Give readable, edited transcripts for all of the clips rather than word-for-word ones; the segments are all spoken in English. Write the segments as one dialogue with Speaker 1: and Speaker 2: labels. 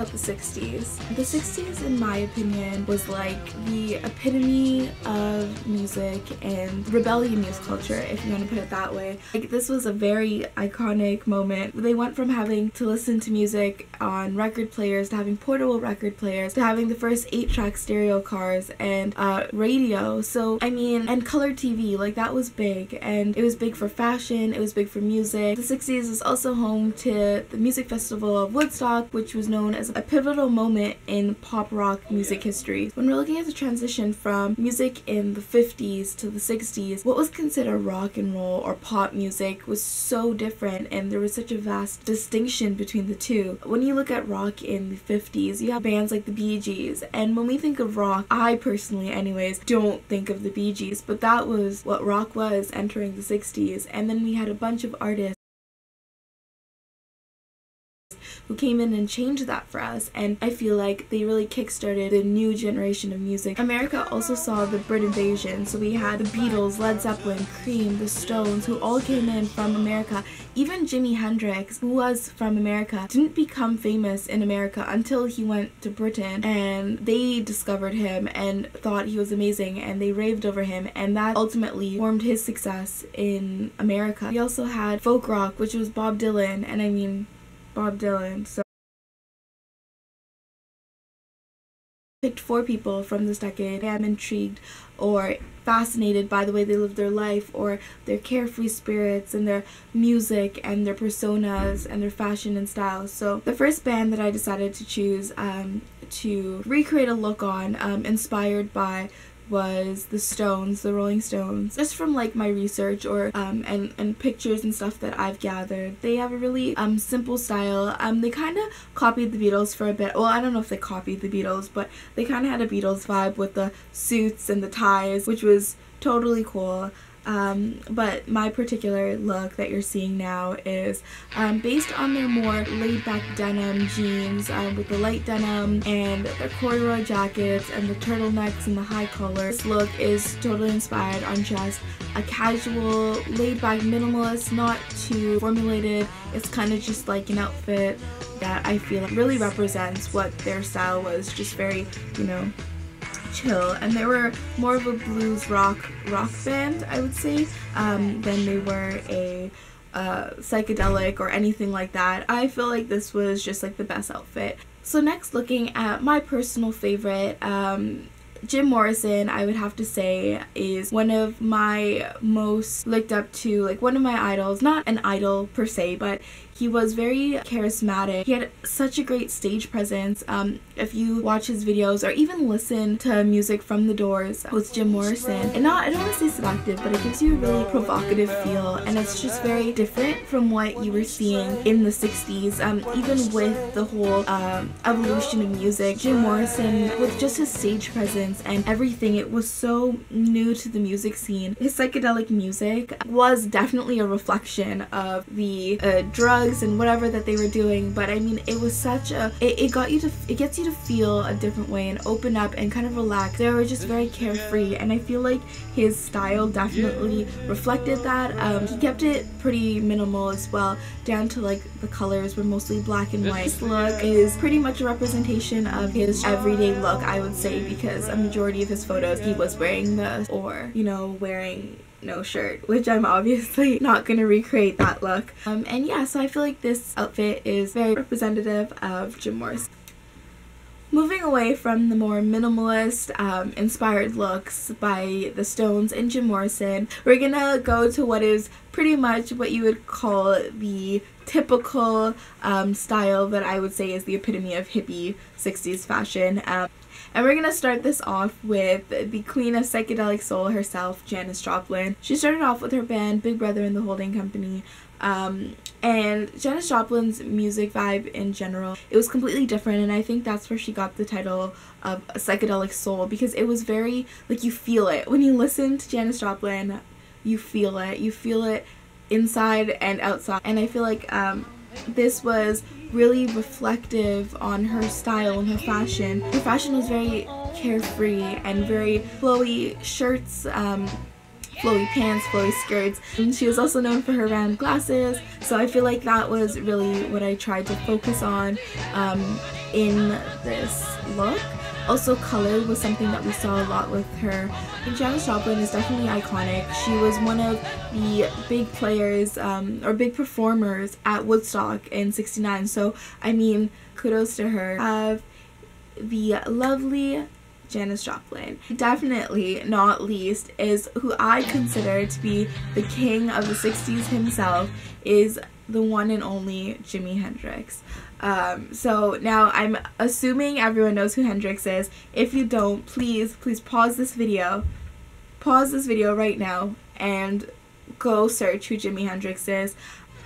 Speaker 1: about the 60s. The 60s, in my opinion, was like the epitome of music and rebellion youth culture, if you want to put it that way. Like, this was a very iconic moment. They went from having to listen to music on record players to having portable record players to having the first 8-track stereo cars and radio. So, I mean, and color TV, like that was big, and it was big for fashion, it was big for music. The 60s is also home to the music festival of Woodstock, which was known as a pivotal moment in pop rock music history. When we're looking at the transition from music in the 50s to the 60s, what was considered rock and roll or pop music was so different, and there was such a vast distinction between the two. When you look at rock in the 50s, you have bands like the Bee Gees, and when we think of rock, I personally anyways don't think of the Bee Gees, but that was what rock was entering the 60s. And then we had a bunch of artists who came in and changed that for us, and I feel like they really kickstarted the new generation of music. America also saw the Brit invasion, so we had the Beatles, Led Zeppelin, Cream, the Stones, who all came in from America. Even Jimi Hendrix, who was from America, didn't become famous in America until he went to Britain, and they discovered him and thought he was amazing, and they raved over him, and that ultimately formed his success in America. We also had folk rock, which was Bob Dylan, and I mean Bob Dylan. So I picked 4 people from this decade I'm intrigued or fascinated by the way they live their life, or their carefree spirits and their music and their personas and their fashion and style. So the first band that I decided to choose to recreate a look on, inspired by, was the Stones, the Rolling Stones. Just from like my research or and pictures and stuff that I've gathered, they have a really simple style. They kind of copied the Beatles for a bit. Well, I don't know if they copied the Beatles, but they kind of had a Beatles vibe with the suits and the ties, which was totally cool. But my particular look that you're seeing now is based on their more laid-back denim jeans with the light denim and their corduroy jackets and the turtlenecks and the high collars. This look is totally inspired on just a casual, laid-back minimalist, not too formulated. It's kind of just like an outfit that I feel really represents what their style was, just very, you know, chill. And they were more of a blues rock band, I would say, than they were a psychedelic or anything like that. I feel like this was just like the best outfit. So next, looking at my personal favorite, Jim Morrison, I would have to say, is one of my most looked up to, like one of my idols. Not an idol per se, but he was very charismatic. He had such a great stage presence. If you watch his videos or even listen to music from The Doors with Jim Morrison, and I don't want to say seductive, but it gives you a really provocative feel, and it's just very different from what you were seeing in the 60s. Even with the whole evolution of music, Jim Morrison, with just his stage presence and everything, it was so new to the music scene. His psychedelic music was definitely a reflection of the drugs and whatever that they were doing, but I mean, it was such a, it gets you to feel a different way and open up and kind of relax. They were just very carefree, and I feel like his style definitely reflected that. He kept it pretty minimal as well, down to like the colors were mostly black and white. This look is pretty much a representation of his everyday look, I would say, because a majority of his photos he was wearing this, or, you know, wearing no shirt, which I'm obviously not gonna recreate that look. And yeah, so I feel like this outfit is very representative of Jim Morrison. Moving away from the more minimalist inspired looks by the Stones and Jim Morrison, we're gonna go to what is pretty much what you would call the typical style that I would say is the epitome of hippie 60s fashion. And we're gonna start this off with the queen of psychedelic soul herself, Janis Joplin. She started off with her band Big Brother and the Holding Company. And Janis Joplin's music vibe in general, it was completely different, and I think that's where she got the title of psychedelic soul, because it was very, like, you feel it. When you listen to Janis Joplin, you feel it inside and outside. And I feel like this was really reflective on her style and her fashion. Her fashion was very carefree and very flowy shirts, flowy pants, flowy skirts. And she was also known for her round glasses, so I feel like that was really what I tried to focus on in this look. Also, color was something that we saw a lot with her. And Janis Joplin is definitely iconic. She was one of the big players or big performers at Woodstock in '69, so I mean, kudos to her. The lovely Janis Joplin. Definitely not least is who I consider to be the king of the 60s himself, is the one and only Jimi Hendrix. So now I'm assuming everyone knows who Hendrix is. If you don't, please pause this video right now and go search who Jimi Hendrix is.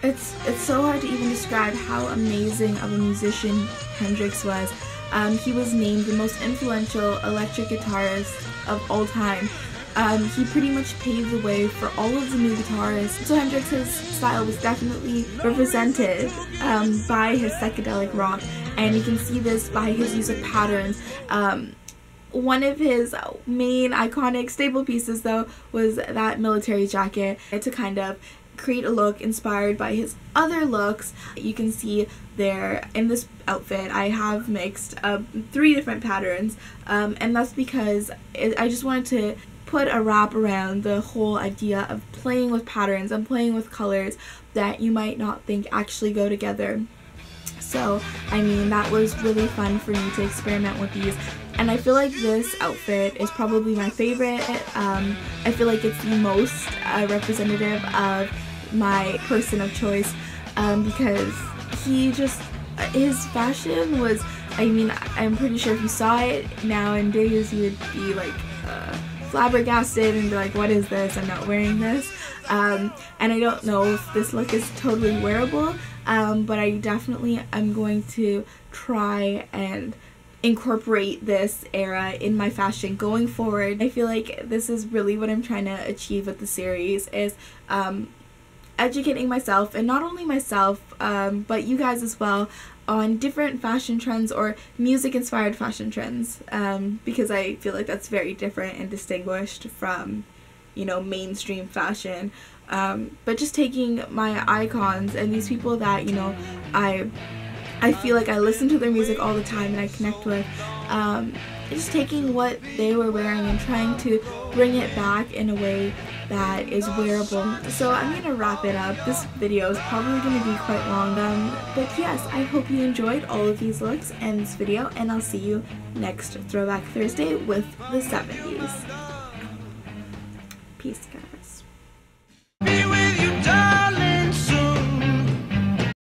Speaker 1: It's so hard to even describe how amazing of a musician Hendrix was. He was named the most influential electric guitarist of all time. He pretty much paved the way for all of the new guitarists. So Hendrix's style was definitely represented by his psychedelic rock, and you can see this by his use of patterns. One of his main iconic staple pieces, though, was that military jacket to kind of create a look inspired by his other looks. You can see there in this outfit I have mixed 3 different patterns, and that's because I just wanted to put a wrap around the whole idea of playing with patterns and playing with colors that you might not think actually go together. So I mean, that was really fun for me to experiment with these, and I feel like this outfit is probably my favorite. I feel like it's the most representative of my person of choice, because his fashion was, I mean, I'm pretty sure if you saw it nowadays you would be like flabbergasted and be like, what is this? I'm not wearing this. And I don't know if this look is totally wearable, but I definitely am going to try and incorporate this era in my fashion going forward. I feel like this is really what I'm trying to achieve with the series, is educating myself, and not only myself, but you guys as well, on different fashion trends or music inspired fashion trends, because I feel like that's very different and distinguished from, you know, mainstream fashion. But just taking my icons and these people that, you know, I feel like I listen to their music all the time and I connect with, just taking what they were wearing and trying to bring it back in a way that is wearable. So I'm gonna wrap it up. This video is probably gonna be quite long, but yes, I hope you enjoyed all of these looks and this video, and I'll see you next Throwback Thursday with the 70s. Peace, guys.